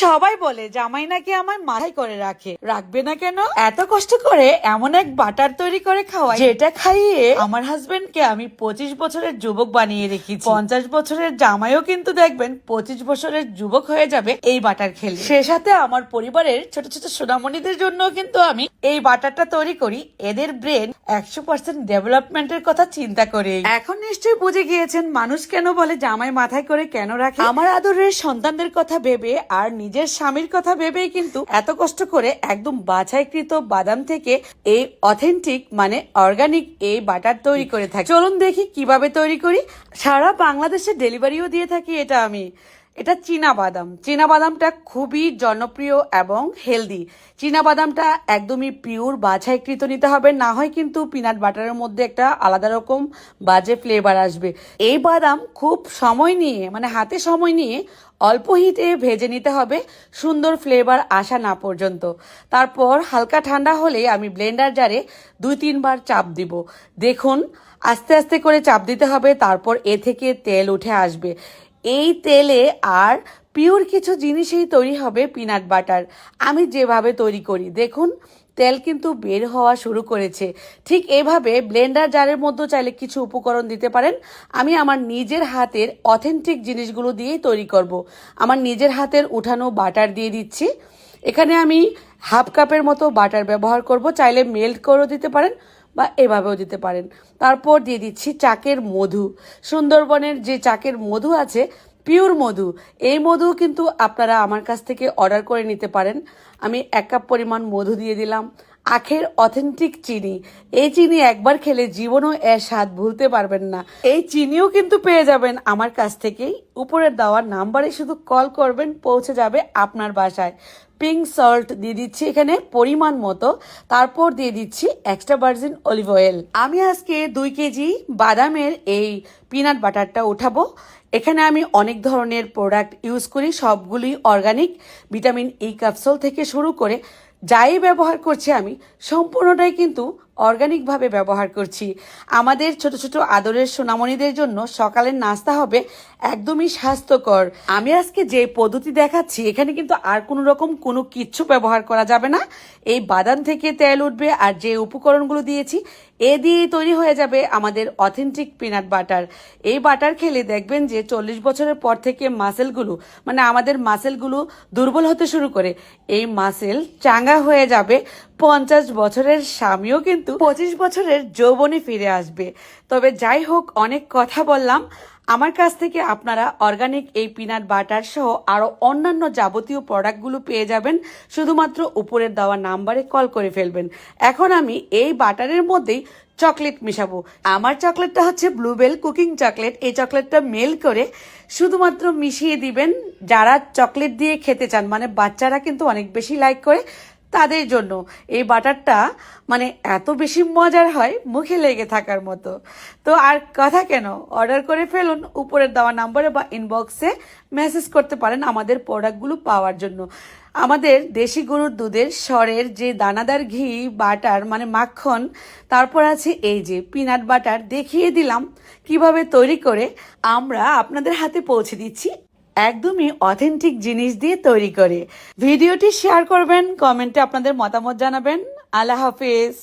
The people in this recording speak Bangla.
সবাই বলে জামাই নাকি আমার মাথায় করে রাখে, রাখবে না কেন? এত কষ্ট করে এমন এক বাটার তৈরি করে খাওয়াই যেটা খাইয়ে আমার হাজবেন্ডকে আমি 25 বছরের যুবক বানিয়ে রেখেছি। 50 বছরের জামাইও কিন্তু দেখবেন 25 বছরের যুবক হয়ে যাবে এই বাটার খেলে। সে সাথে আমার পরিবারের ছোট ছোট সোনামণিদের জন্য কিন্তু আমি এই বাটারটা তৈরি করি এদের ব্রেন 100% ডেভেলপমেন্টের কথা চিন্তা করে। এখন নিশ্চয়ই বুঝে গিয়েছেন মানুষ কেন বলে জামাই মাথায় করে কেন রাখে। আমার আদরের সন্তানদের কথা ভেবে আর নিজের স্বামীর কথা ভেবেই কিন্তু এত কষ্ট করে একদম বাছাইকৃত বাদাম থেকে এই অথেন্টিক মানে অর্গানিক এই বাটার তৈরি করে থাকি। চলুন দেখি কিভাবে তৈরি করি। সারা বাংলাদেশে ডেলিভারিও দিয়ে থাকি এটা চীনা বাদাম। চীনা বাদামটা খুবই জনপ্রিয় এবং হেলদি। চীনা বাদামটা একদমই পিওর বাছাইকৃত নিতে হবে, না হয় কিন্তু পিনাট বাটারের মধ্যে একটা আলাদা রকম বাজে ফ্লেভার আসবে। এই বাদাম খুব সময় নিয়ে মানে হাতে সময় নিয়ে অল্প হিটে ভেজে নিতে হবে সুন্দর ফ্লেভার আসা না পর্যন্ত। তারপর হালকা ঠান্ডা হলে আমি ব্লেন্ডার জারে 2-3 বার চাপ দিব। দেখুন আস্তে আস্তে করে চাপ দিতে হবে, তারপর এ থেকে তেল উঠে আসবে। এই তেলে আর পিওর কিছু জিনিসেই তৈরি হবে পিনাট বাটার। আমি যেভাবে তৈরি করি দেখুন তেল কিন্তু বের হওয়া শুরু করেছে। ঠিক এভাবে ব্লেন্ডার জারের মধ্যে চাইলে কিছু উপকরণ দিতে পারেন। আমি আমার নিজের হাতের অথেন্টিক জিনিসগুলো দিয়েই তৈরি করব। আমার নিজের হাতের উঠানো বাটার দিয়ে দিচ্ছি। এখানে আমি হাফ কাপের মতো বাটার ব্যবহার করব, চাইলে মেল্ট করেও দিতে পারেন বা এভাবেও দিতে পারেন। তারপর দিয়ে দিচ্ছি চাকের মধু। সুন্দরবনের যে চাকের মধু আছে পিওর মধু, এই মধু কিন্তু আপনারা আমার কাছ থেকে অর্ডার করে নিতে পারেন। আমি 1 কাপ পরিমাণ মধু দিয়ে দিলাম। আখের অথেন্টিক চিনি, এই চিনি একবার খেলে জীবনও এর স্বাদ ভুলতে পারবেন না। এই চিনিও কিন্তু পেয়ে যাবেন আমার কাছ থেকেই। উপরের দেওয়ার নাম্বারে শুধু কল করবেন, পৌঁছে যাবে আপনার বাসায়। পিঙ্ক সল্ট দিয়ে দিচ্ছি এখানে পরিমাণ মতো। তারপর দিয়ে দিচ্ছি এক্সট্রা ভার্জিন অলিভ অয়েল। আমি আজকে 2 কেজি বাদামের এই পিনাট বাটারটা উঠাবো। এখানে আমি অনেক ধরনের প্রোডাক্ট ইউজ করি, সবগুলোই অর্গানিক। ভিটামিন ই ক্যাপসুল থেকে শুরু করে যাই ব্যবহার করছি আমি সম্পূর্ণটাই কিন্তু অর্গানিকভাবে ব্যবহার করছি। আমাদের ছোট ছোট আদরের সোনামণিদের জন্য সকালের নাস্তা হবে একদমই স্বাস্থ্যকর। আমি আজকে যে পদ্ধতি দেখাচ্ছি এখানে কিন্তু আর কোনো রকম কোনো কিচ্ছু ব্যবহার করা যাবে না। এই বাদাম থেকে তেল উঠবে আর যে উপকরণগুলো দিয়েছি এ দিয়েই তৈরি হয়ে যাবে আমাদের অথেন্টিক পিনাট বাটার। এই বাটার খেলে দেখবেন যে 40 বছরের পর থেকে মাসেলগুলো মানে আমাদের মাসেলগুলো দুর্বল হতে শুরু করে। এই মাসেল চাঙ্গা হয়ে যাবে। 50 বছরের স্বামীও কিন্তু 25 বছরের যৌবনে ফিরে আসবে। তবে যাই হোক, অনেক কথা বললাম। আমার কাছ থেকে আপনারা অর্গানিক এই পিনাট বাটার সহ আরো অন্যান্য যাবতীয় প্রোডাক্টগুলো পেয়ে যাবেন। শুধুমাত্র উপরের দেওয়া নাম্বারে কল করে ফেলবেন। এখন আমি এই বাটারের মধ্যেই চকলেট মিশাবো। আমার চকলেটটা হচ্ছে ব্লুবেল কুকিং চকলেট। এই চকলেটটা মেল করে শুধুমাত্র মিশিয়ে দিবেন। যারা চকলেট দিয়ে খেতে চান মানে বাচ্চারা কিন্তু অনেক বেশি লাইক করে, তাদের জন্য এই বাটারটা মানে এত বেশি মজার হয় মুখে লেগে থাকার মতো। তো আর কথা কেন, অর্ডার করে ফেলুন। উপরের দেওয়া নাম্বারে বা ইনবক্সে মেসেজ করতে পারেন আমাদের প্রোডাক্টগুলো পাওয়ার জন্য। আমাদের দেশি গরুর দুধের স্বরের যে দানাদার ঘি বাটার মানে মাখন, তারপর আছে এই যে পিনাট বাটার দেখিয়ে দিলাম কিভাবে তৈরি করে আমরা আপনাদের হাতে পৌঁছে দিচ্ছি একদমই অথেন্টিক জিনিস দিয়ে তৈরি করে। ভিডিওটি শেয়ার করবেন, কমেন্টে আপনাদের মতামত জানাবেন। আল্লাহ হাফেজ।